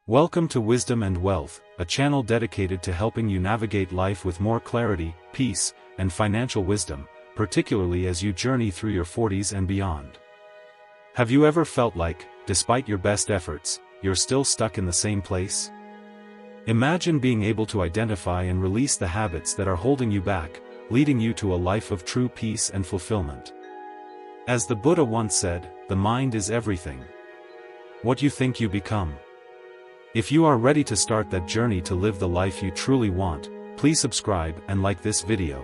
Welcome to Wisdom and Wealth, a channel dedicated to helping you navigate life with more clarity, peace, and financial wisdom, particularly as you journey through your 40s and beyond. Have you ever felt like, despite your best efforts, you're still stuck in the same place? Imagine being able to identify and release the habits that are holding you back, leading you to a life of true peace and fulfillment. As the Buddha once said, the mind is everything. What you think you become. If you are ready to start that journey to live the life you truly want, please subscribe and like this video.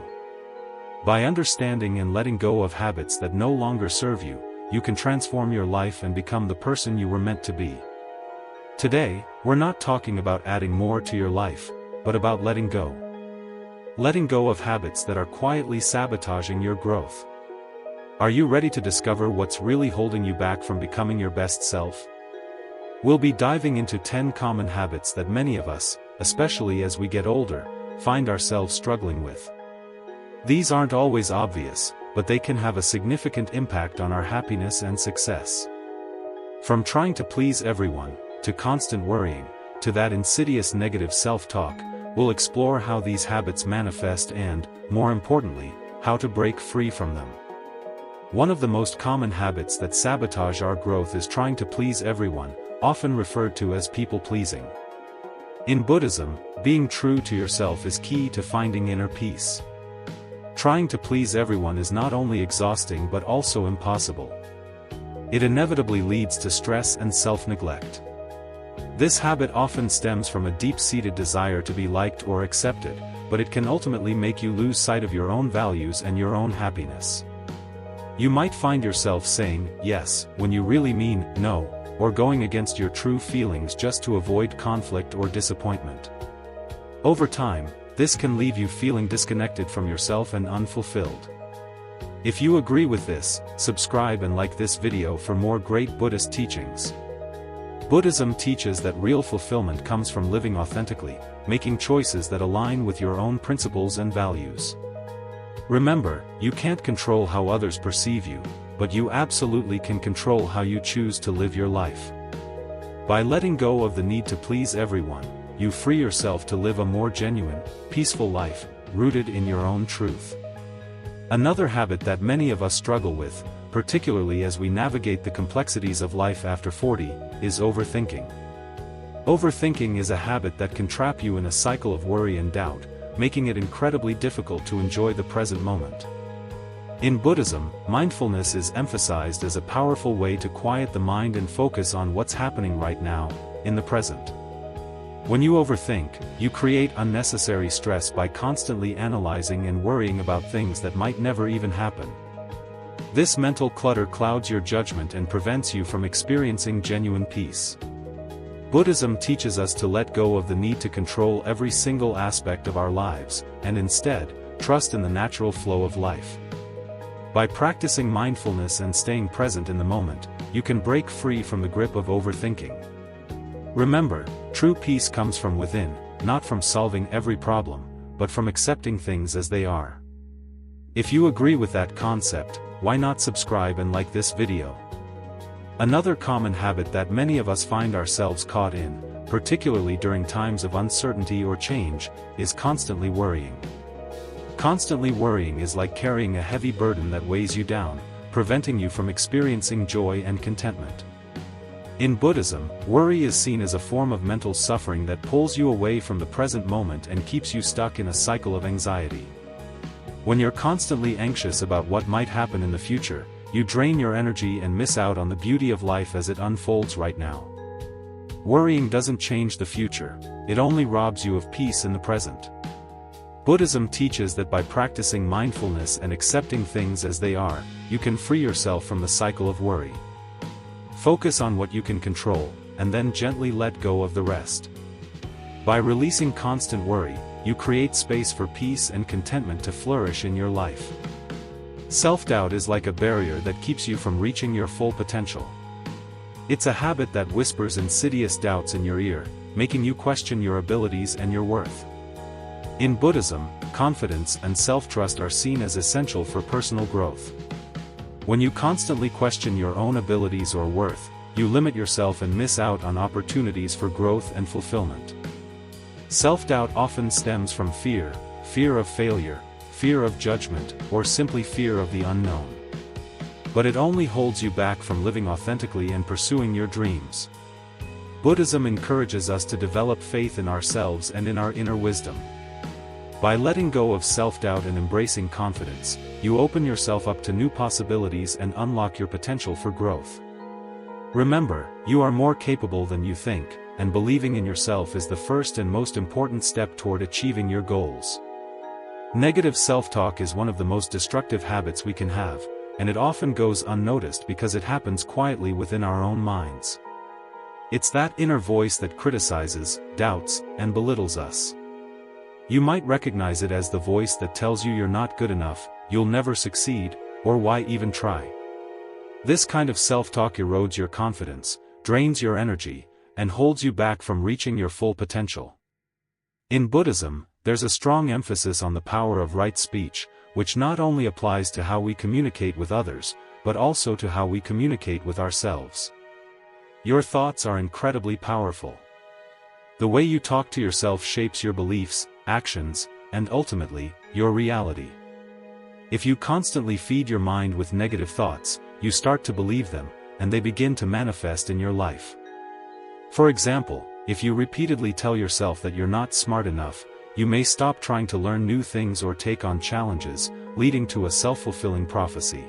By understanding and letting go of habits that no longer serve you, you can transform your life and become the person you were meant to be. Today, we're not talking about adding more to your life, but about letting go. Letting go of habits that are quietly sabotaging your growth. Are you ready to discover what's really holding you back from becoming your best self? We'll be diving into 10 common habits that many of us, especially as we get older, find ourselves struggling with. These aren't always obvious, but they can have a significant impact on our happiness and success. From trying to please everyone, to constant worrying, to that insidious negative self-talk, we'll explore how these habits manifest and, more importantly, how to break free from them. One of the most common habits that sabotage our growth is trying to please everyone, often referred to as people-pleasing. In Buddhism, being true to yourself is key to finding inner peace. Trying to please everyone is not only exhausting but also impossible. It inevitably leads to stress and self-neglect. This habit often stems from a deep-seated desire to be liked or accepted, but it can ultimately make you lose sight of your own values and your own happiness. You might find yourself saying yes when you really mean no, or going against your true feelings just to avoid conflict or disappointment. Over time, this can leave you feeling disconnected from yourself and unfulfilled. If you agree with this, subscribe and like this video for more great Buddhist teachings. Buddhism teaches that real fulfillment comes from living authentically, making choices that align with your own principles and values. Remember, you can't control how others perceive you, but you absolutely can control how you choose to live your life. By letting go of the need to please everyone, you free yourself to live a more genuine, peaceful life, rooted in your own truth. Another habit that many of us struggle with, particularly as we navigate the complexities of life after 40, is overthinking. Overthinking is a habit that can trap you in a cycle of worry and doubt, making it incredibly difficult to enjoy the present moment. In Buddhism, mindfulness is emphasized as a powerful way to quiet the mind and focus on what's happening right now, in the present. When you overthink, you create unnecessary stress by constantly analyzing and worrying about things that might never even happen. This mental clutter clouds your judgment and prevents you from experiencing genuine peace. Buddhism teaches us to let go of the need to control every single aspect of our lives, and instead, trust in the natural flow of life. By practicing mindfulness and staying present in the moment, you can break free from the grip of overthinking. Remember, true peace comes from within, not from solving every problem, but from accepting things as they are. If you agree with that concept, why not subscribe and like this video? Another common habit that many of us find ourselves caught in, particularly during times of uncertainty or change, is constantly worrying. Constantly worrying is like carrying a heavy burden that weighs you down, preventing you from experiencing joy and contentment. In Buddhism, worry is seen as a form of mental suffering that pulls you away from the present moment and keeps you stuck in a cycle of anxiety. When you're constantly anxious about what might happen in the future, you drain your energy and miss out on the beauty of life as it unfolds right now. Worrying doesn't change the future, it only robs you of peace in the present. Buddhism teaches that by practicing mindfulness and accepting things as they are, you can free yourself from the cycle of worry. Focus on what you can control, and then gently let go of the rest. By releasing constant worry, you create space for peace and contentment to flourish in your life. Self-doubt is like a barrier that keeps you from reaching your full potential. It's a habit that whispers insidious doubts in your ear, making you question your abilities and your worth. In Buddhism, confidence and self-trust are seen as essential for personal growth. When you constantly question your own abilities or worth, you limit yourself and miss out on opportunities for growth and fulfillment. Self-doubt often stems from fear, fear of failure, fear of judgment, or simply fear of the unknown. But it only holds you back from living authentically and pursuing your dreams. Buddhism encourages us to develop faith in ourselves and in our inner wisdom. By letting go of self-doubt and embracing confidence, you open yourself up to new possibilities and unlock your potential for growth. Remember, you are more capable than you think, and believing in yourself is the first and most important step toward achieving your goals. Negative self-talk is one of the most destructive habits we can have, and it often goes unnoticed because it happens quietly within our own minds. It's that inner voice that criticizes, doubts, and belittles us. You might recognize it as the voice that tells you you're not good enough, you'll never succeed, or why even try. This kind of self-talk erodes your confidence, drains your energy, and holds you back from reaching your full potential. In Buddhism, there's a strong emphasis on the power of right speech, which not only applies to how we communicate with others, but also to how we communicate with ourselves. Your thoughts are incredibly powerful. The way you talk to yourself shapes your beliefs, actions, and ultimately, your reality. If you constantly feed your mind with negative thoughts, you start to believe them, and they begin to manifest in your life. For example, if you repeatedly tell yourself that you're not smart enough, you may stop trying to learn new things or take on challenges, leading to a self-fulfilling prophecy.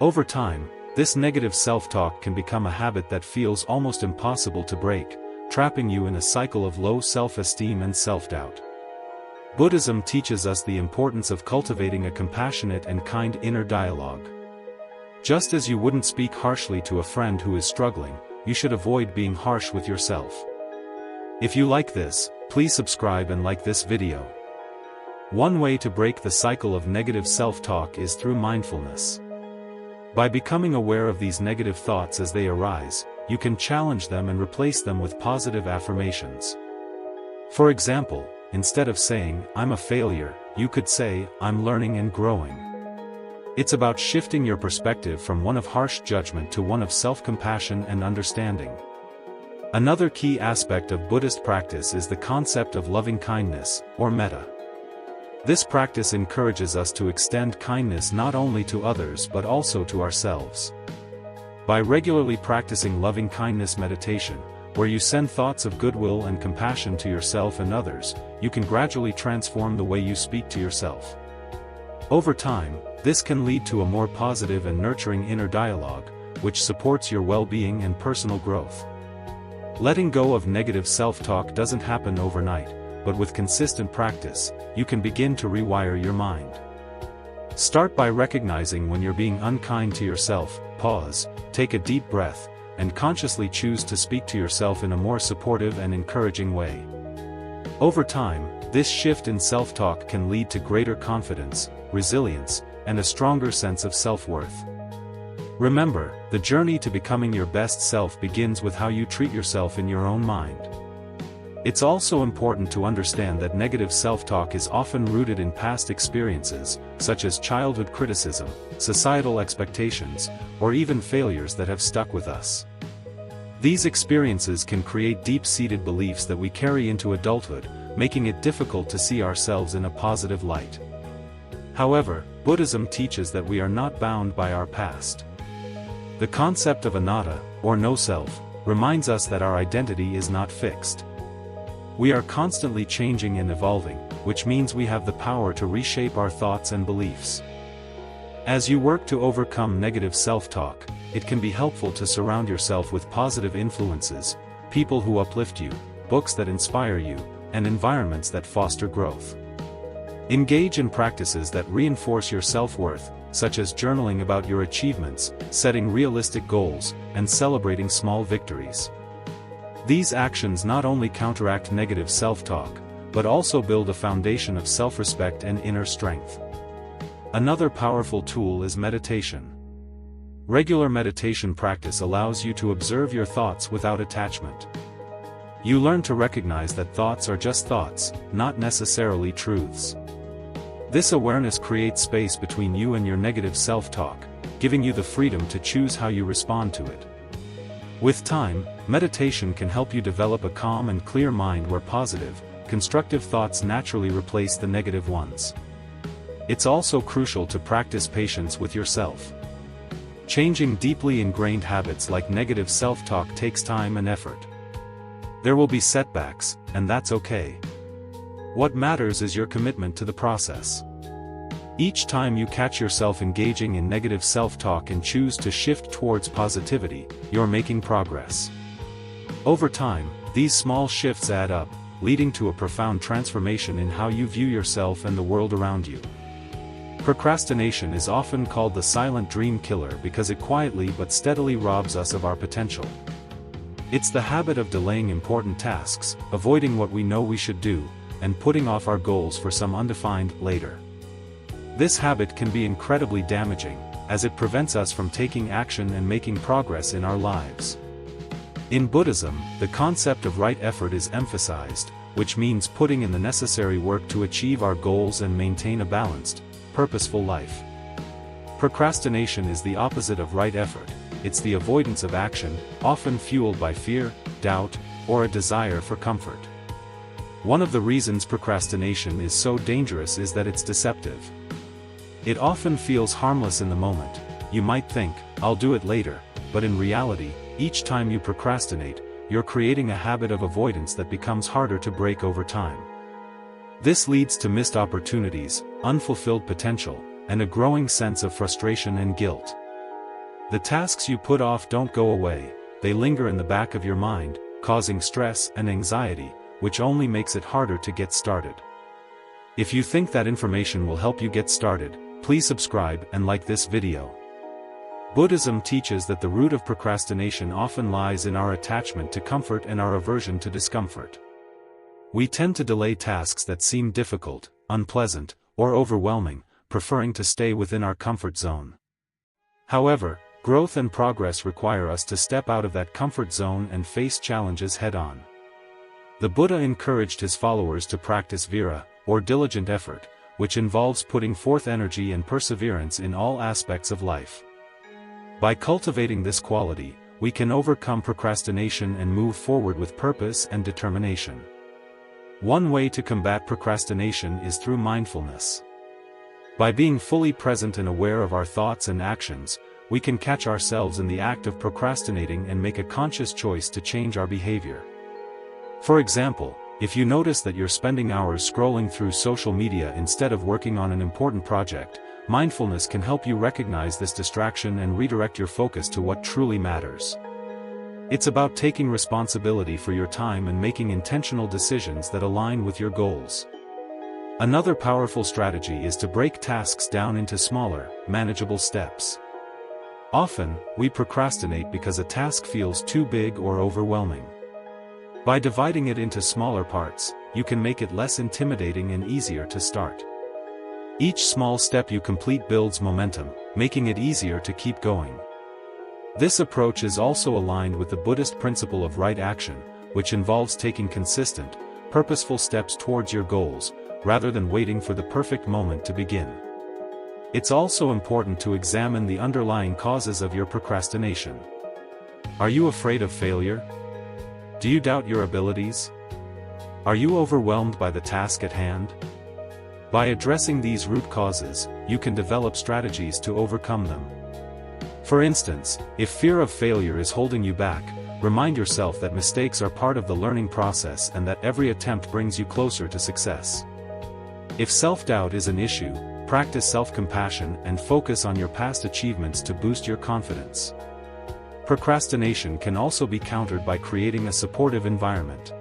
Over time, this negative self-talk can become a habit that feels almost impossible to break, trapping you in a cycle of low self-esteem and self-doubt. Buddhism teaches us the importance of cultivating a compassionate and kind inner dialogue. Just as you wouldn't speak harshly to a friend who is struggling, you should avoid being harsh with yourself. If you like this, please subscribe and like this video. One way to break the cycle of negative self-talk is through mindfulness. By becoming aware of these negative thoughts as they arise, you can challenge them and replace them with positive affirmations. For example, instead of saying, "I'm a failure," you could say, "I'm learning and growing." It's about shifting your perspective from one of harsh judgment to one of self-compassion and understanding. Another key aspect of Buddhist practice is the concept of loving kindness, or metta. This practice encourages us to extend kindness not only to others but also to ourselves. By regularly practicing loving kindness meditation, where you send thoughts of goodwill and compassion to yourself and others, you can gradually transform the way you speak to yourself. Over time, this can lead to a more positive and nurturing inner dialogue, which supports your well-being and personal growth. Letting go of negative self-talk doesn't happen overnight, but with consistent practice, you can begin to rewire your mind. Start by recognizing when you're being unkind to yourself, pause, take a deep breath, and consciously choose to speak to yourself in a more supportive and encouraging way. Over time, this shift in self-talk can lead to greater confidence, resilience, and a stronger sense of self-worth. Remember, the journey to becoming your best self begins with how you treat yourself in your own mind. It's also important to understand that negative self-talk is often rooted in past experiences, such as childhood criticism, societal expectations, or even failures that have stuck with us. These experiences can create deep-seated beliefs that we carry into adulthood, making it difficult to see ourselves in a positive light. However, Buddhism teaches that we are not bound by our past. The concept of anatta, or no self, reminds us that our identity is not fixed. We are constantly changing and evolving, which means we have the power to reshape our thoughts and beliefs. As you work to overcome negative self-talk, it can be helpful to surround yourself with positive influences, people who uplift you, books that inspire you, and environments that foster growth. Engage in practices that reinforce your self-worth, such as journaling about your achievements, setting realistic goals, and celebrating small victories. These actions not only counteract negative self-talk, but also build a foundation of self-respect and inner strength. Another powerful tool is meditation. Regular meditation practice allows you to observe your thoughts without attachment. You learn to recognize that thoughts are just thoughts, not necessarily truths. This awareness creates space between you and your negative self-talk, giving you the freedom to choose how you respond to it. With time, meditation can help you develop a calm and clear mind where positive, constructive thoughts naturally replace the negative ones. It's also crucial to practice patience with yourself. Changing deeply ingrained habits like negative self-talk takes time and effort. There will be setbacks, and that's okay. What matters is your commitment to the process. Each time you catch yourself engaging in negative self-talk and choose to shift towards positivity, you're making progress. Over time, these small shifts add up, leading to a profound transformation in how you view yourself and the world around you. Procrastination is often called the silent dream killer because it quietly but steadily robs us of our potential. It's the habit of delaying important tasks, avoiding what we know we should do, and putting off our goals for some undefined later. This habit can be incredibly damaging, as it prevents us from taking action and making progress in our lives. In Buddhism, the concept of right effort is emphasized, which means putting in the necessary work to achieve our goals and maintain a balanced, purposeful life. Procrastination is the opposite of right effort. It's the avoidance of action, often fueled by fear, doubt, or a desire for comfort. One of the reasons procrastination is so dangerous is that it's deceptive. It often feels harmless in the moment. You might think, "I'll do it later," but in reality, each time you procrastinate, you're creating a habit of avoidance that becomes harder to break over time. This leads to missed opportunities, unfulfilled potential, and a growing sense of frustration and guilt. The tasks you put off don't go away, they linger in the back of your mind, causing stress and anxiety, which only makes it harder to get started. If you think that information will help you get started, please subscribe and like this video. Buddhism teaches that the root of procrastination often lies in our attachment to comfort and our aversion to discomfort. We tend to delay tasks that seem difficult, unpleasant, or overwhelming, preferring to stay within our comfort zone. However, growth and progress require us to step out of that comfort zone and face challenges head-on. The Buddha encouraged his followers to practice vira, or diligent effort, which involves putting forth energy and perseverance in all aspects of life. By cultivating this quality, we can overcome procrastination and move forward with purpose and determination. One way to combat procrastination is through mindfulness. By being fully present and aware of our thoughts and actions, we can catch ourselves in the act of procrastinating and make a conscious choice to change our behavior. For example, if you notice that you're spending hours scrolling through social media instead of working on an important project, mindfulness can help you recognize this distraction and redirect your focus to what truly matters. It's about taking responsibility for your time and making intentional decisions that align with your goals. Another powerful strategy is to break tasks down into smaller, manageable steps. Often, we procrastinate because a task feels too big or overwhelming. By dividing it into smaller parts, you can make it less intimidating and easier to start. Each small step you complete builds momentum, making it easier to keep going. This approach is also aligned with the Buddhist principle of right action, which involves taking consistent, purposeful steps towards your goals, rather than waiting for the perfect moment to begin. It's also important to examine the underlying causes of your procrastination. Are you afraid of failure? Do you doubt your abilities? Are you overwhelmed by the task at hand? By addressing these root causes, you can develop strategies to overcome them. For instance, if fear of failure is holding you back, remind yourself that mistakes are part of the learning process and that every attempt brings you closer to success. If self-doubt is an issue, practice self-compassion and focus on your past achievements to boost your confidence. Procrastination can also be countered by creating a supportive environment.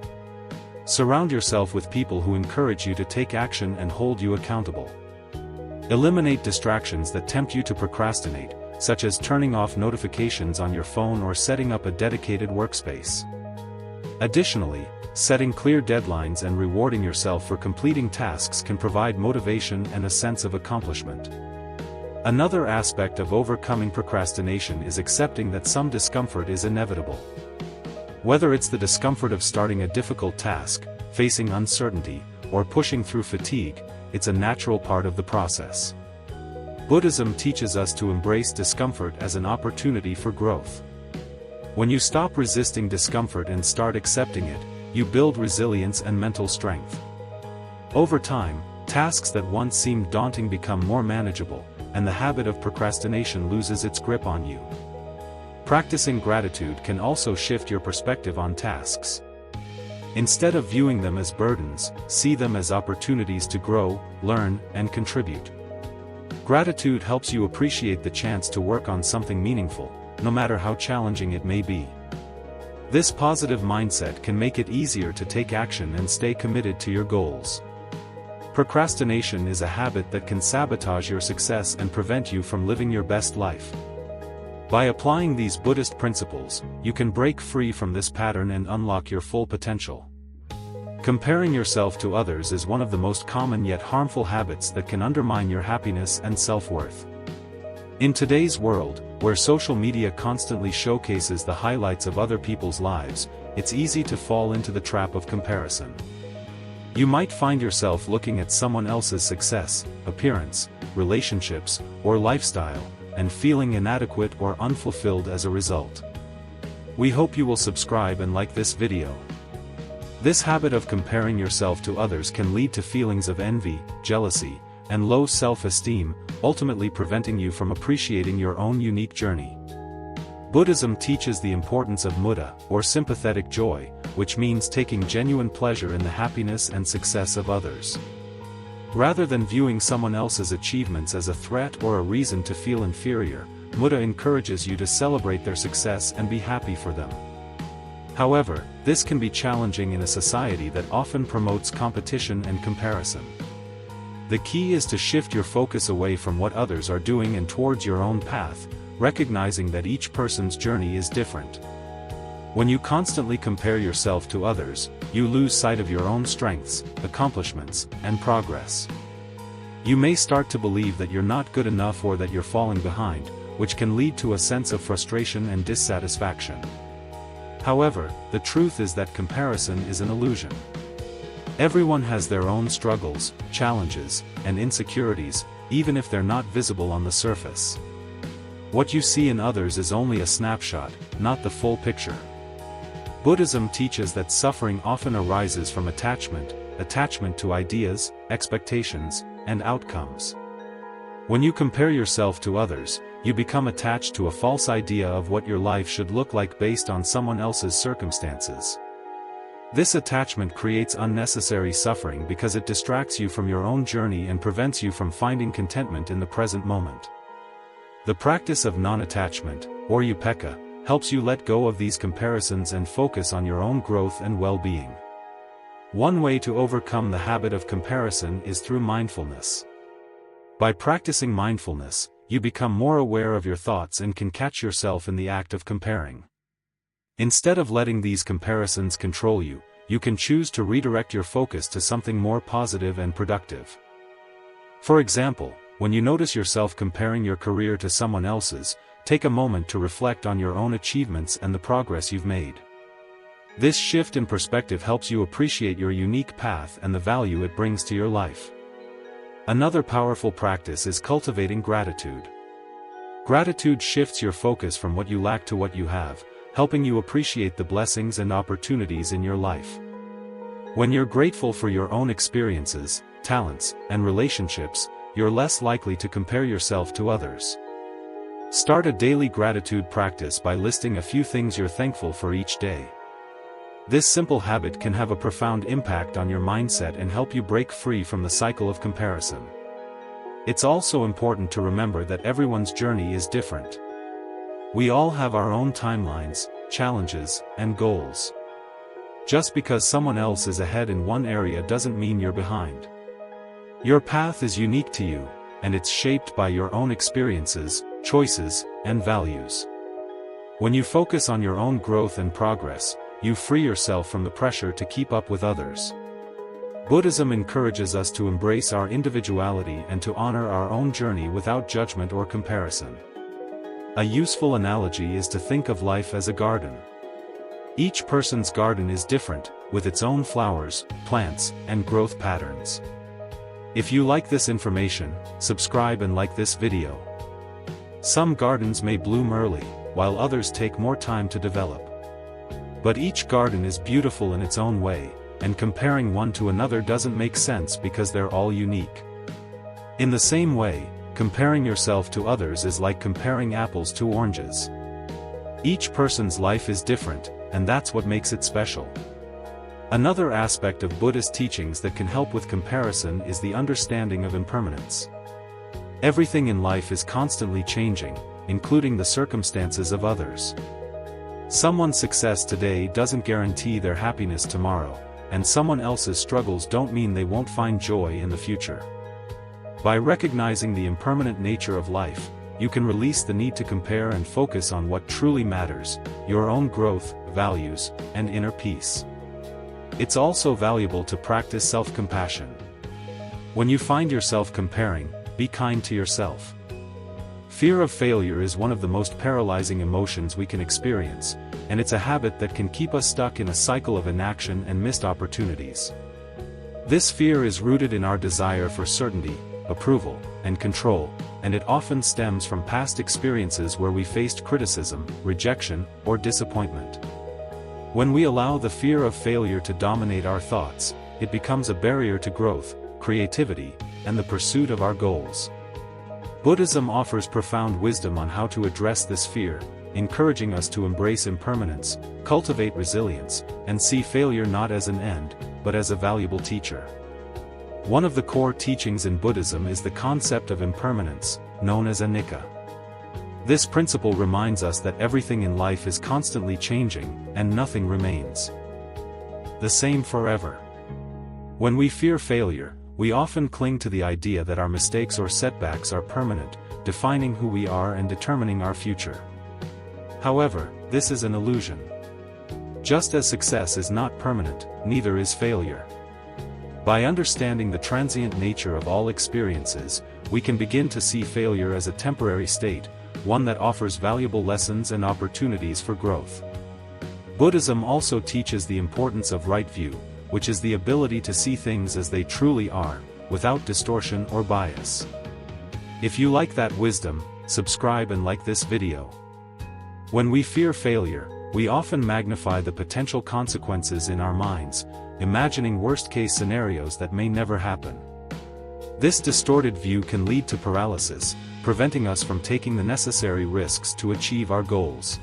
Surround yourself with people who encourage you to take action and hold you accountable. Eliminate distractions that tempt you to procrastinate, such as turning off notifications on your phone or setting up a dedicated workspace. Additionally, setting clear deadlines and rewarding yourself for completing tasks can provide motivation and a sense of accomplishment. Another aspect of overcoming procrastination is accepting that some discomfort is inevitable. Whether it's the discomfort of starting a difficult task, facing uncertainty, or pushing through fatigue, it's a natural part of the process. Buddhism teaches us to embrace discomfort as an opportunity for growth. When you stop resisting discomfort and start accepting it, you build resilience and mental strength. Over time, tasks that once seemed daunting become more manageable, and the habit of procrastination loses its grip on you. Practicing gratitude can also shift your perspective on tasks. Instead of viewing them as burdens, see them as opportunities to grow, learn, and contribute. Gratitude helps you appreciate the chance to work on something meaningful, no matter how challenging it may be. This positive mindset can make it easier to take action and stay committed to your goals. Procrastination is a habit that can sabotage your success and prevent you from living your best life. By applying these Buddhist principles, you can break free from this pattern and unlock your full potential. Comparing yourself to others is one of the most common yet harmful habits that can undermine your happiness and self-worth. In today's world, where social media constantly showcases the highlights of other people's lives, it's easy to fall into the trap of comparison. You might find yourself looking at someone else's success, appearance, relationships, or lifestyle, and feeling inadequate or unfulfilled as a result. We hope you will subscribe and like this video. This habit of comparing yourself to others can lead to feelings of envy, jealousy, and low self-esteem, ultimately preventing you from appreciating your own unique journey. Buddhism teaches the importance of mudda, or sympathetic joy, which means taking genuine pleasure in the happiness and success of others. Rather than viewing someone else's achievements as a threat or a reason to feel inferior, mudda encourages you to celebrate their success and be happy for them. However, this can be challenging in a society that often promotes competition and comparison. The key is to shift your focus away from what others are doing and towards your own path, recognizing that each person's journey is different. When you constantly compare yourself to others, you lose sight of your own strengths, accomplishments, and progress. You may start to believe that you're not good enough or that you're falling behind, which can lead to a sense of frustration and dissatisfaction. However, the truth is that comparison is an illusion. Everyone has their own struggles, challenges, and insecurities, even if they're not visible on the surface. What you see in others is only a snapshot, not the full picture. Buddhism teaches that suffering often arises from attachment to ideas, expectations, and outcomes. When you compare yourself to others, you become attached to a false idea of what your life should look like based on someone else's circumstances. This attachment creates unnecessary suffering because it distracts you from your own journey and prevents you from finding contentment in the present moment. The practice of non-attachment, or upekkha, helps you let go of these comparisons and focus on your own growth and well-being. One way to overcome the habit of comparison is through mindfulness. By practicing mindfulness, you become more aware of your thoughts and can catch yourself in the act of comparing. Instead of letting these comparisons control you, you can choose to redirect your focus to something more positive and productive. For example, when you notice yourself comparing your career to someone else's, take a moment to reflect on your own achievements and the progress you've made. This shift in perspective helps you appreciate your unique path and the value it brings to your life. Another powerful practice is cultivating gratitude. Gratitude shifts your focus from what you lack to what you have, helping you appreciate the blessings and opportunities in your life. When you're grateful for your own experiences, talents, and relationships, you're less likely to compare yourself to others. Start a daily gratitude practice by listing a few things you're thankful for each day. This simple habit can have a profound impact on your mindset and help you break free from the cycle of comparison. It's also important to remember that everyone's journey is different. We all have our own timelines, challenges, and goals. Just because someone else is ahead in one area doesn't mean you're behind. Your path is unique to you, and it's shaped by your own experiences, choices, and values. When you focus on your own growth and progress, you free yourself from the pressure to keep up with others. Buddhism encourages us to embrace our individuality and to honor our own journey without judgment or comparison. A useful analogy is to think of life as a garden. Each person's garden is different, with its own flowers, plants, and growth patterns. If you like this information, subscribe and like this video. Some gardens may bloom early, while others take more time to develop. But each garden is beautiful in its own way, and comparing one to another doesn't make sense because they're all unique. In the same way, comparing yourself to others is like comparing apples to oranges. Each person's life is different, and that's what makes it special. Another aspect of Buddhist teachings that can help with comparison is the understanding of impermanence. Everything in life is constantly changing, including the circumstances of others. Someone's success today doesn't guarantee their happiness tomorrow, and someone else's struggles don't mean they won't find joy in the future. By recognizing the impermanent nature of life, you can release the need to compare and focus on what truly matters: your own growth, values, and inner peace. It's also valuable to practice self-compassion. When you find yourself comparing, be kind to yourself. Fear of failure is one of the most paralyzing emotions we can experience, and it's a habit that can keep us stuck in a cycle of inaction and missed opportunities. This fear is rooted in our desire for certainty, approval, and control, and it often stems from past experiences where we faced criticism, rejection, or disappointment. When we allow the fear of failure to dominate our thoughts, it becomes a barrier to growth, creativity, and the pursuit of our goals. Buddhism offers profound wisdom on how to address this fear, encouraging us to embrace impermanence, cultivate resilience, and see failure not as an end, but as a valuable teacher. One of the core teachings in Buddhism is the concept of impermanence, known as anicca. This principle reminds us that everything in life is constantly changing, and nothing remains the same forever. When we fear failure, we often cling to the idea that our mistakes or setbacks are permanent, defining who we are and determining our future. However, this is an illusion. Just as success is not permanent, neither is failure. By understanding the transient nature of all experiences, we can begin to see failure as a temporary state, one that offers valuable lessons and opportunities for growth. Buddhism also teaches the importance of right view, which is the ability to see things as they truly are, without distortion or bias. If you like that wisdom, subscribe and like this video. When we fear failure, we often magnify the potential consequences in our minds, imagining worst-case scenarios that may never happen. This distorted view can lead to paralysis, preventing us from taking the necessary risks to achieve our goals.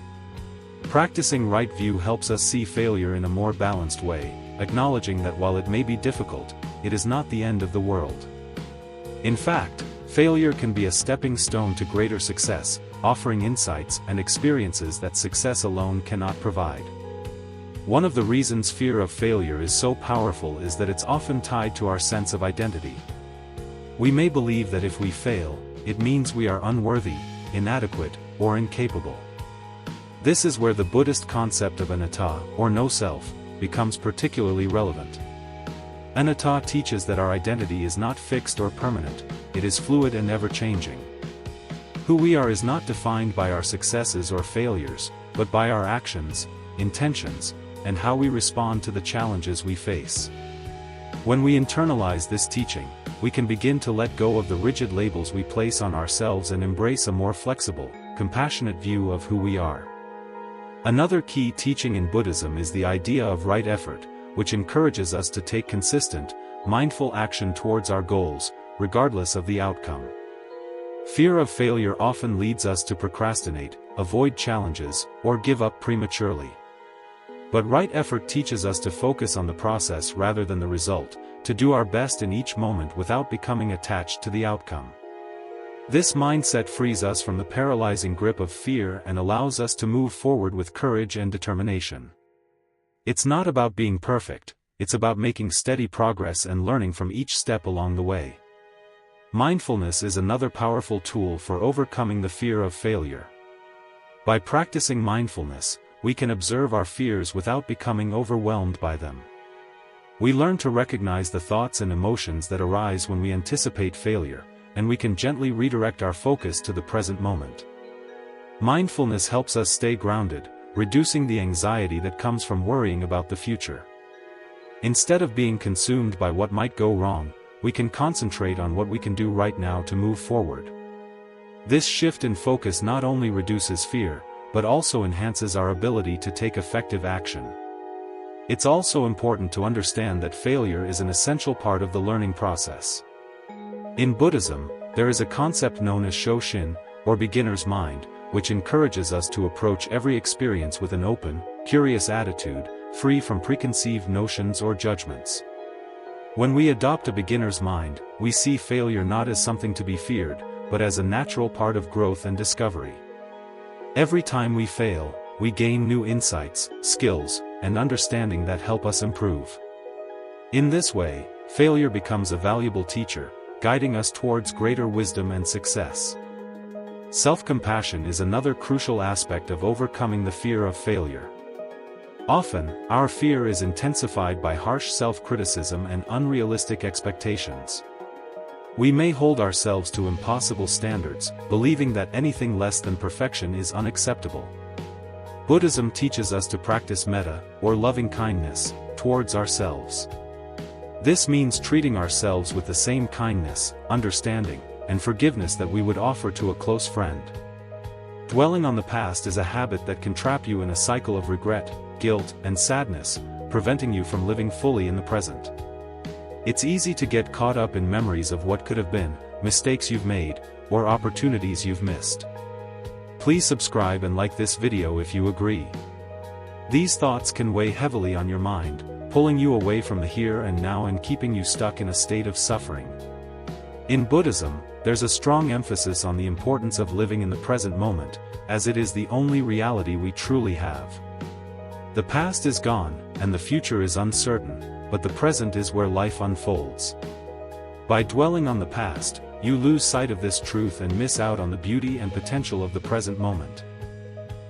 Practicing right view helps us see failure in a more balanced way, acknowledging that while it may be difficult, it is not the end of the world. In fact, failure can be a stepping stone to greater success, offering insights and experiences that success alone cannot provide. One of the reasons fear of failure is so powerful is that it's often tied to our sense of identity. We may believe that if we fail, it means we are unworthy, inadequate, or incapable. This is where the Buddhist concept of anatta, or no self, becomes particularly relevant. Anatta teaches that our identity is not fixed or permanent, it is fluid and ever-changing. Who we are is not defined by our successes or failures, but by our actions, intentions, and how we respond to the challenges we face. When we internalize this teaching, we can begin to let go of the rigid labels we place on ourselves and embrace a more flexible, compassionate view of who we are. Another key teaching in Buddhism is the idea of right effort, which encourages us to take consistent, mindful action towards our goals, regardless of the outcome. Fear of failure often leads us to procrastinate, avoid challenges, or give up prematurely. But right effort teaches us to focus on the process rather than the result, to do our best in each moment without becoming attached to the outcome. This mindset frees us from the paralyzing grip of fear and allows us to move forward with courage and determination. It's not about being perfect, it's about making steady progress and learning from each step along the way. Mindfulness is another powerful tool for overcoming the fear of failure. By practicing mindfulness, we can observe our fears without becoming overwhelmed by them. We learn to recognize the thoughts and emotions that arise when we anticipate failure, and we can gently redirect our focus to the present moment. Mindfulness helps us stay grounded, reducing the anxiety that comes from worrying about the future. Instead of being consumed by what might go wrong, we can concentrate on what we can do right now to move forward. This shift in focus not only reduces fear, but also enhances our ability to take effective action. It's also important to understand that failure is an essential part of the learning process. In Buddhism, there is a concept known as Shoshin, or beginner's mind, which encourages us to approach every experience with an open, curious attitude, free from preconceived notions or judgments. When we adopt a beginner's mind, we see failure not as something to be feared, but as a natural part of growth and discovery. Every time we fail, we gain new insights, skills, and understanding that help us improve. In this way, failure becomes a valuable teacher, guiding us towards greater wisdom and success. Self-compassion is another crucial aspect of overcoming the fear of failure. Often, our fear is intensified by harsh self-criticism and unrealistic expectations. We may hold ourselves to impossible standards, believing that anything less than perfection is unacceptable. Buddhism teaches us to practice metta, or loving kindness, towards ourselves. This means treating ourselves with the same kindness, understanding, and forgiveness that we would offer to a close friend. Dwelling on the past is a habit that can trap you in a cycle of regret, guilt, and sadness, preventing you from living fully in the present. It's easy to get caught up in memories of what could have been, mistakes you've made, or opportunities you've missed. Please subscribe and like this video if you agree. These thoughts can weigh heavily on your mind, pulling you away from the here and now and keeping you stuck in a state of suffering. In Buddhism, there's a strong emphasis on the importance of living in the present moment, as it is the only reality we truly have. The past is gone, and the future is uncertain, but the present is where life unfolds. By dwelling on the past, you lose sight of this truth and miss out on the beauty and potential of the present moment.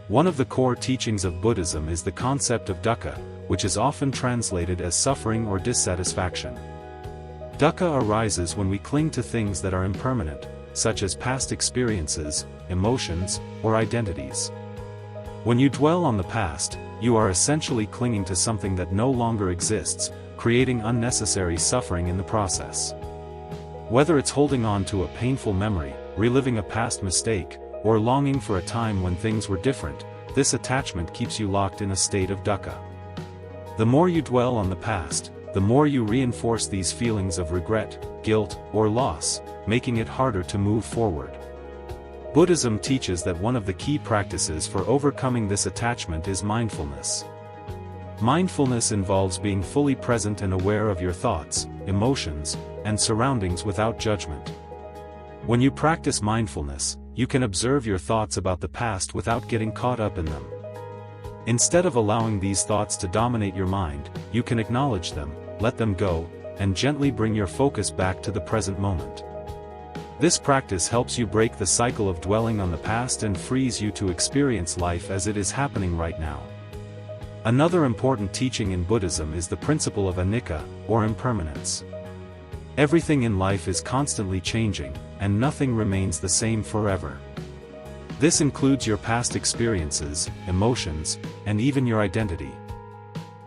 One of the core teachings of Buddhism is the concept of dukkha, which is often translated as suffering or dissatisfaction. Dukkha arises when we cling to things that are impermanent, such as past experiences, emotions, or identities. When you dwell on the past, you are essentially clinging to something that no longer exists, creating unnecessary suffering in the process. Whether it's holding on to a painful memory, reliving a past mistake, or longing for a time when things were different, this attachment keeps you locked in a state of dukkha. The more you dwell on the past, the more you reinforce these feelings of regret, guilt, or loss, making it harder to move forward. Buddhism teaches that one of the key practices for overcoming this attachment is mindfulness. Mindfulness involves being fully present and aware of your thoughts, emotions, and surroundings without judgment. When you practice mindfulness, you can observe your thoughts about the past without getting caught up in them. Instead of allowing these thoughts to dominate your mind, you can acknowledge them, let them go, and gently bring your focus back to the present moment. This practice helps you break the cycle of dwelling on the past and frees you to experience life as it is happening right now. Another important teaching in Buddhism is the principle of anicca, or impermanence. Everything in life is constantly changing, and nothing remains the same forever. This includes your past experiences, emotions, and even your identity.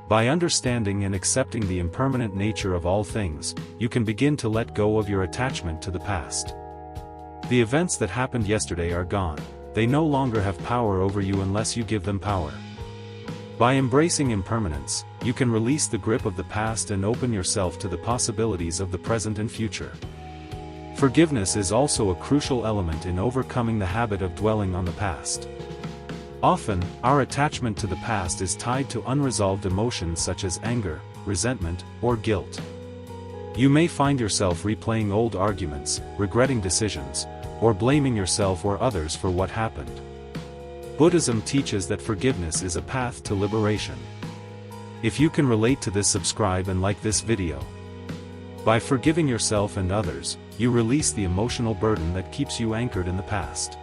By understanding and accepting the impermanent nature of all things, you can begin to let go of your attachment to the past. The events that happened yesterday are gone, they no longer have power over you unless you give them power. By embracing impermanence, you can release the grip of the past and open yourself to the possibilities of the present and future. Forgiveness is also a crucial element in overcoming the habit of dwelling on the past. Often, our attachment to the past is tied to unresolved emotions such as anger, resentment, or guilt. You may find yourself replaying old arguments, regretting decisions, or blaming yourself or others for what happened. Buddhism teaches that forgiveness is a path to liberation. If you can relate to this, subscribe and like this video. By forgiving yourself and others, you release the emotional burden that keeps you anchored in the past.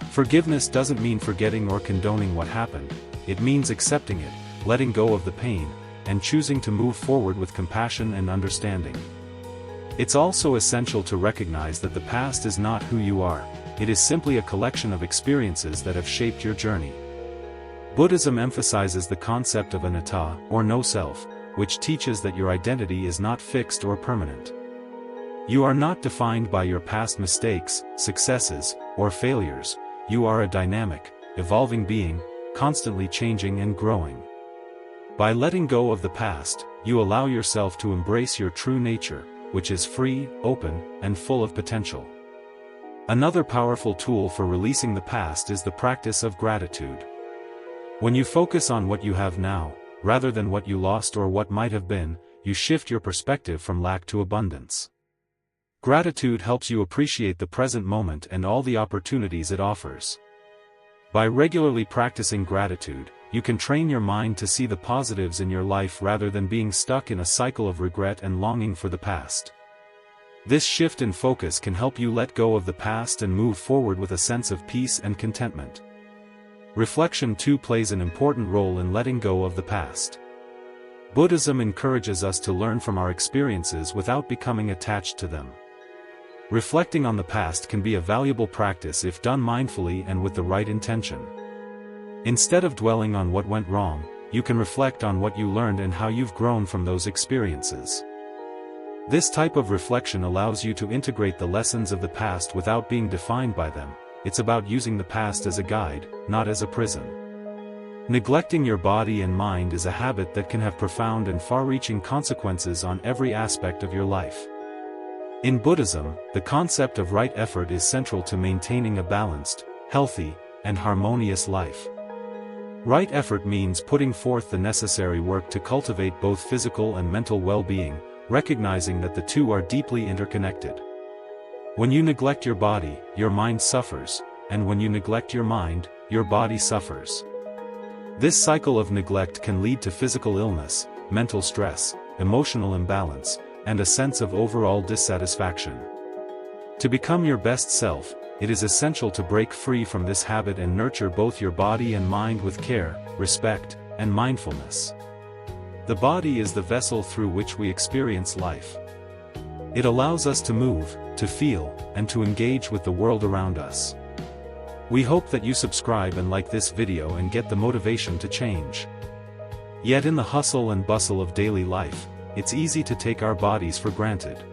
Forgiveness doesn't mean forgetting or condoning what happened, it means accepting it, letting go of the pain, and choosing to move forward with compassion and understanding. It's also essential to recognize that the past is not who you are, it is simply a collection of experiences that have shaped your journey. Buddhism emphasizes the concept of anatta, or no self, which teaches that your identity is not fixed or permanent. You are not defined by your past mistakes, successes, or failures. You are a dynamic, evolving being, constantly changing and growing. By letting go of the past, you allow yourself to embrace your true nature, which is free, open, and full of potential. Another powerful tool for releasing the past is the practice of gratitude. When you focus on what you have now, rather than what you lost or what might have been, you shift your perspective from lack to abundance. Gratitude helps you appreciate the present moment and all the opportunities it offers. By regularly practicing gratitude, you can train your mind to see the positives in your life rather than being stuck in a cycle of regret and longing for the past. This shift in focus can help you let go of the past and move forward with a sense of peace and contentment. Reflection too plays an important role in letting go of the past. Buddhism encourages us to learn from our experiences without becoming attached to them. Reflecting on the past can be a valuable practice if done mindfully and with the right intention. Instead of dwelling on what went wrong, you can reflect on what you learned and how you've grown from those experiences. This type of reflection allows you to integrate the lessons of the past without being defined by them. It's about using the past as a guide, not as a prison. Neglecting your body and mind is a habit that can have profound and far-reaching consequences on every aspect of your life. In Buddhism, the concept of right effort is central to maintaining a balanced, healthy, and harmonious life. Right effort means putting forth the necessary work to cultivate both physical and mental well-being, recognizing that the two are deeply interconnected. When you neglect your body, your mind suffers, and when you neglect your mind, your body suffers. This cycle of neglect can lead to physical illness, mental stress, emotional imbalance, and a sense of overall dissatisfaction. To become your best self, it is essential to break free from this habit and nurture both your body and mind with care, respect, and mindfulness. The body is the vessel through which we experience life. It allows us to move, to feel, and to engage with the world around us. We hope that you subscribe and like this video and get the motivation to change. Yet in the hustle and bustle of daily life, it's easy to take our bodies for granted.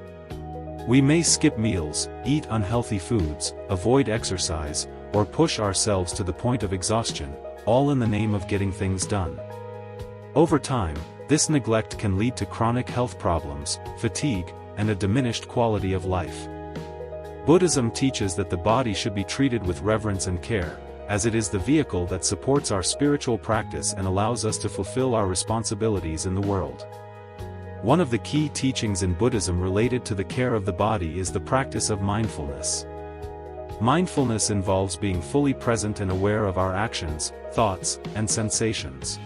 We may skip meals, eat unhealthy foods, avoid exercise, or push ourselves to the point of exhaustion, all in the name of getting things done. Over time, this neglect can lead to chronic health problems, fatigue, and a diminished quality of life. Buddhism teaches that the body should be treated with reverence and care, as it is the vehicle that supports our spiritual practice and allows us to fulfill our responsibilities in the world. One of the key teachings in Buddhism related to the care of the body is the practice of mindfulness. Mindfulness involves being fully present and aware of our actions, thoughts, and sensations.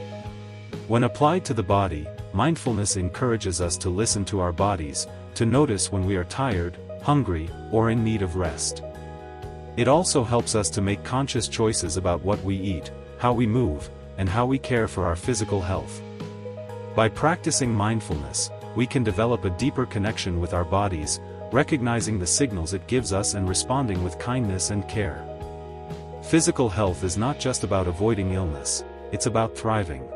When applied to the body, mindfulness encourages us to listen to our bodies, to notice when we are tired, hungry, or in need of rest. It also helps us to make conscious choices about what we eat, how we move, and how we care for our physical health. By practicing mindfulness, we can develop a deeper connection with our bodies, recognizing the signals it gives us and responding with kindness and care. Physical health is not just about avoiding illness, it's about thriving.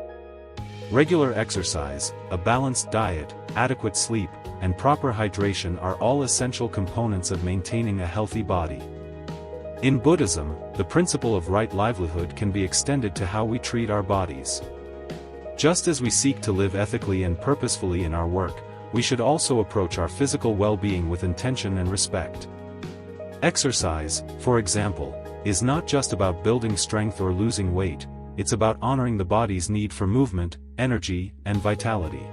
Regular exercise, a balanced diet, adequate sleep, and proper hydration are all essential components of maintaining a healthy body. In Buddhism, the principle of right livelihood can be extended to how we treat our bodies. Just as we seek to live ethically and purposefully in our work, we should also approach our physical well-being with intention and respect. Exercise, for example, is not just about building strength or losing weight, it's about honoring the body's need for movement, energy, and vitality.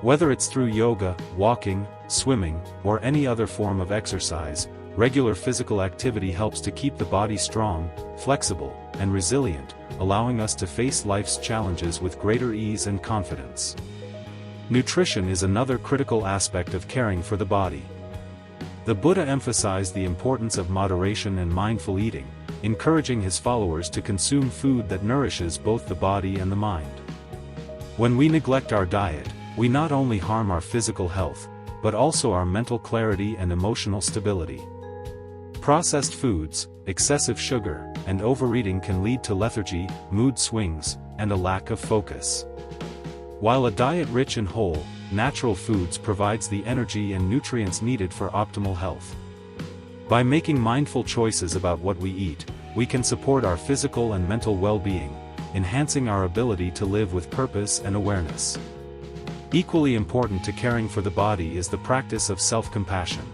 Whether it's through yoga, walking, swimming, or any other form of exercise, regular physical activity helps to keep the body strong, flexible, and resilient, allowing us to face life's challenges with greater ease and confidence. Nutrition is another critical aspect of caring for the body. The Buddha emphasized the importance of moderation and mindful eating, encouraging his followers to consume food that nourishes both the body and the mind. When we neglect our diet, we not only harm our physical health, but also our mental clarity and emotional stability. Processed foods, excessive sugar, and overeating can lead to lethargy, mood swings, and a lack of focus. While a diet rich in whole, natural foods provides the energy and nutrients needed for optimal health. By making mindful choices about what we eat, we can support our physical and mental well-being, enhancing our ability to live with purpose and awareness. Equally important to caring for the body is the practice of self-compassion.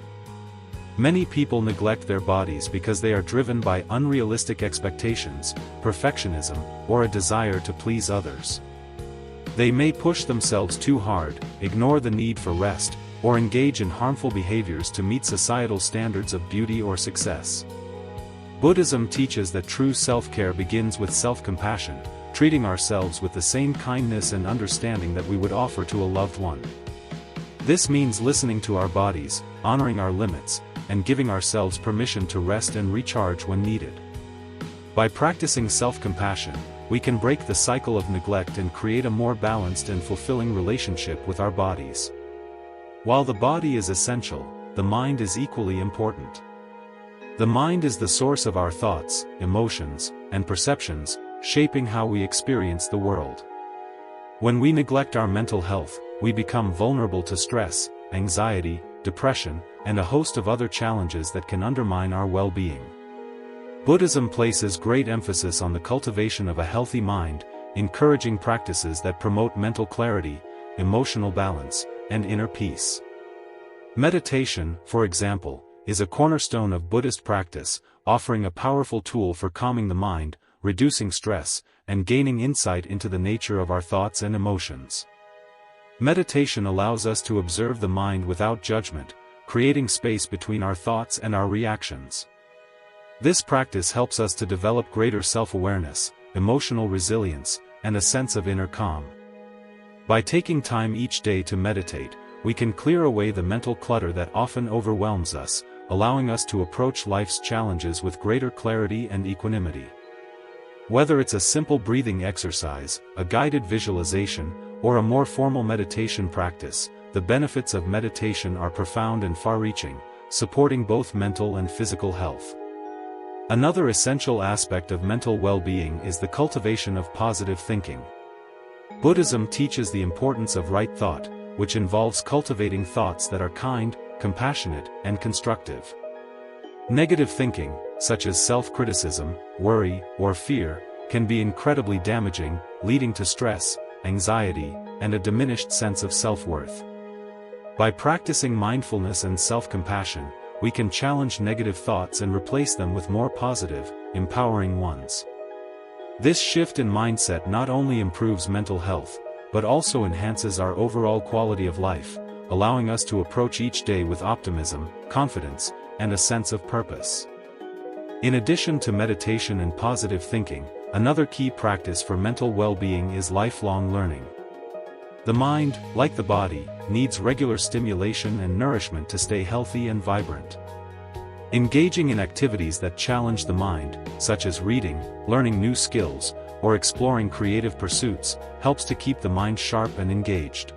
Many people neglect their bodies because they are driven by unrealistic expectations, perfectionism, or a desire to please others. They may push themselves too hard, ignore the need for rest, or engage in harmful behaviors to meet societal standards of beauty or success. Buddhism teaches that true self-care begins with self-compassion, treating ourselves with the same kindness and understanding that we would offer to a loved one. This means listening to our bodies, honoring our limits, and giving ourselves permission to rest and recharge when needed. By practicing self-compassion, we can break the cycle of neglect and create a more balanced and fulfilling relationship with our bodies. While the body is essential, the mind is equally important. The mind is the source of our thoughts, emotions, and perceptions, shaping how we experience the world. When we neglect our mental health, we become vulnerable to stress, anxiety, depression, and a host of other challenges that can undermine our well-being. Buddhism places great emphasis on the cultivation of a healthy mind, encouraging practices that promote mental clarity, emotional balance, and inner peace. Meditation, for example, is a cornerstone of Buddhist practice, offering a powerful tool for calming the mind, reducing stress, and gaining insight into the nature of our thoughts and emotions. Meditation allows us to observe the mind without judgment, creating space between our thoughts and our reactions. This practice helps us to develop greater self-awareness, emotional resilience, and a sense of inner calm. By taking time each day to meditate, we can clear away the mental clutter that often overwhelms us, allowing us to approach life's challenges with greater clarity and equanimity. Whether it's a simple breathing exercise, a guided visualization, or a more formal meditation practice, the benefits of meditation are profound and far-reaching, supporting both mental and physical health. Another essential aspect of mental well-being is the cultivation of positive thinking. Buddhism teaches the importance of right thought, which involves cultivating thoughts that are kind, compassionate, and constructive. Negative thinking, such as self-criticism, worry, or fear, can be incredibly damaging, leading to stress, anxiety, and a diminished sense of self-worth. By practicing mindfulness and self-compassion, we can challenge negative thoughts and replace them with more positive, empowering ones. This shift in mindset not only improves mental health, but also enhances our overall quality of life, allowing us to approach each day with optimism, confidence, and a sense of purpose. In addition to meditation and positive thinking, another key practice for mental well-being is lifelong learning. The mind, like the body, needs regular stimulation and nourishment to stay healthy and vibrant. Engaging in activities that challenge the mind, such as reading, learning new skills, or exploring creative pursuits, helps to keep the mind sharp and engaged.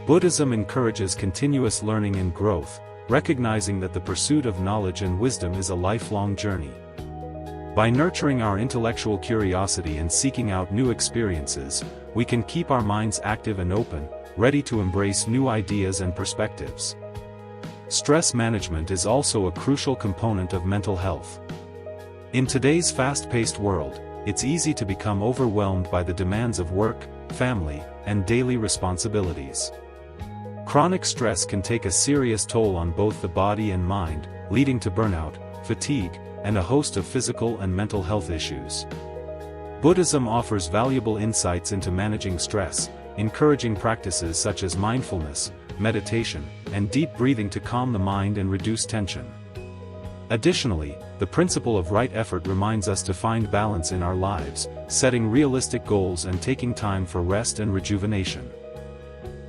Buddhism encourages continuous learning and growth, recognizing that the pursuit of knowledge and wisdom is a lifelong journey. By nurturing our intellectual curiosity and seeking out new experiences, we can keep our minds active and open, ready to embrace new ideas and perspectives. Stress management is also a crucial component of mental health. In today's fast-paced world, it's easy to become overwhelmed by the demands of work, family, and daily responsibilities. Chronic stress can take a serious toll on both the body and mind, leading to burnout, fatigue, and a host of physical and mental health issues. Buddhism offers valuable insights into managing stress, encouraging practices such as mindfulness, meditation, and deep breathing to calm the mind and reduce tension. Additionally, the principle of right effort reminds us to find balance in our lives, setting realistic goals and taking time for rest and rejuvenation.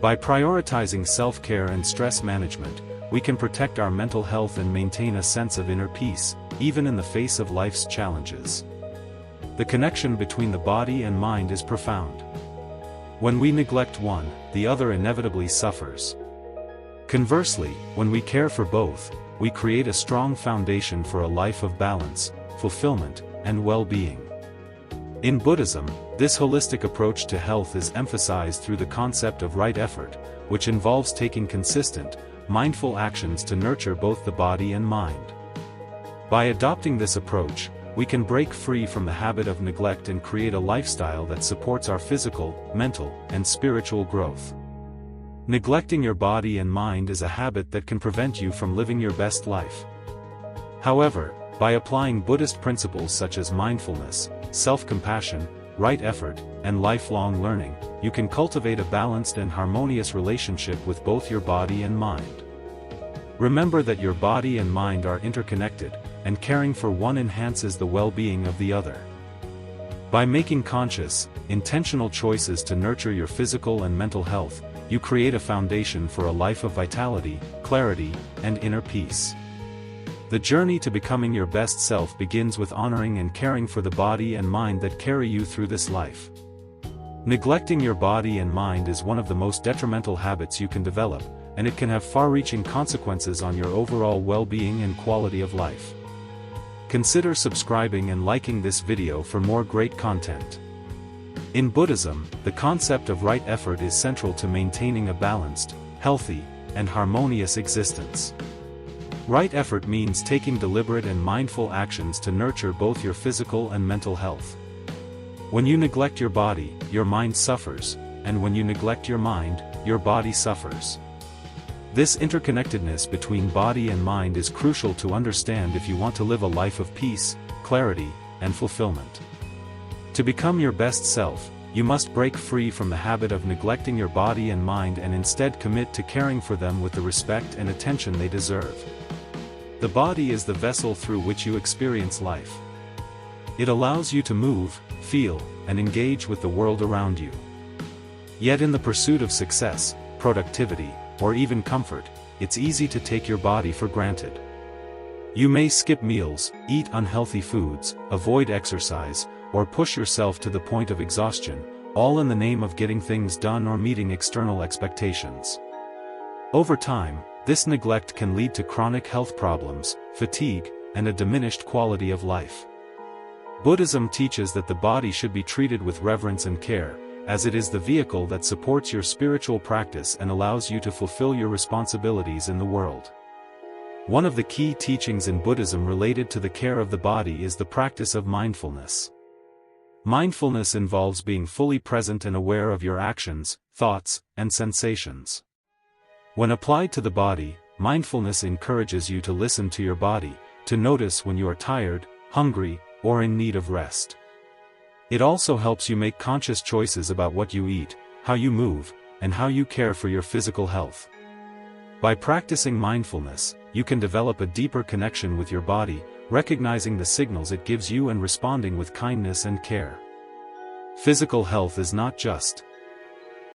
By prioritizing self-care and stress management, we can protect our mental health and maintain a sense of inner peace, even in the face of life's challenges. The connection between the body and mind is profound. When we neglect one, the other inevitably suffers. Conversely, when we care for both, we create a strong foundation for a life of balance, fulfillment, and well-being. In Buddhism, this holistic approach to health is emphasized through the concept of right effort, which involves taking consistent, mindful actions to nurture both the body and mind. By adopting this approach, we can break free from the habit of neglect and create a lifestyle that supports our physical, mental, and spiritual growth. Neglecting your body and mind is a habit that can prevent you from living your best life. However, by applying Buddhist principles such as mindfulness, self-compassion, right effort, and lifelong learning, you can cultivate a balanced and harmonious relationship with both your body and mind. Remember that your body and mind are interconnected, and caring for one enhances the well-being of the other. By making conscious, intentional choices to nurture your physical and mental health, you create a foundation for a life of vitality, clarity, and inner peace. The journey to becoming your best self begins with honoring and caring for the body and mind that carry you through this life. Neglecting your body and mind is one of the most detrimental habits you can develop, and it can have far-reaching consequences on your overall well-being and quality of life. Consider subscribing and liking this video for more great content. In Buddhism, the concept of right effort is central to maintaining a balanced, healthy, and harmonious existence. Right effort means taking deliberate and mindful actions to nurture both your physical and mental health. When you neglect your body, your mind suffers, and when you neglect your mind, your body suffers. This interconnectedness between body and mind is crucial to understand if you want to live a life of peace, clarity, and fulfillment. To become your best self, you must break free from the habit of neglecting your body and mind and instead commit to caring for them with the respect and attention they deserve. The body is the vessel through which you experience life. It allows you to move, feel, and engage with the world around you. Yet in the pursuit of success, productivity, or even comfort, it's easy to take your body for granted. You may skip meals, eat unhealthy foods, avoid exercise, or push yourself to the point of exhaustion, all in the name of getting things done or meeting external expectations. Over time, this neglect can lead to chronic health problems, fatigue, and a diminished quality of life. Buddhism teaches that the body should be treated with reverence and care, as it is the vehicle that supports your spiritual practice and allows you to fulfill your responsibilities in the world. One of the key teachings in Buddhism related to the care of the body is the practice of mindfulness. Mindfulness involves being fully present and aware of your actions, thoughts, and sensations. When applied to the body, mindfulness encourages you to listen to your body, to notice when you are tired, hungry, or in need of rest. It also helps you make conscious choices about what you eat, how you move, and how you care for your physical health. By practicing mindfulness, you can develop a deeper connection with your body, recognizing the signals it gives you and responding with kindness and care. Physical health is not just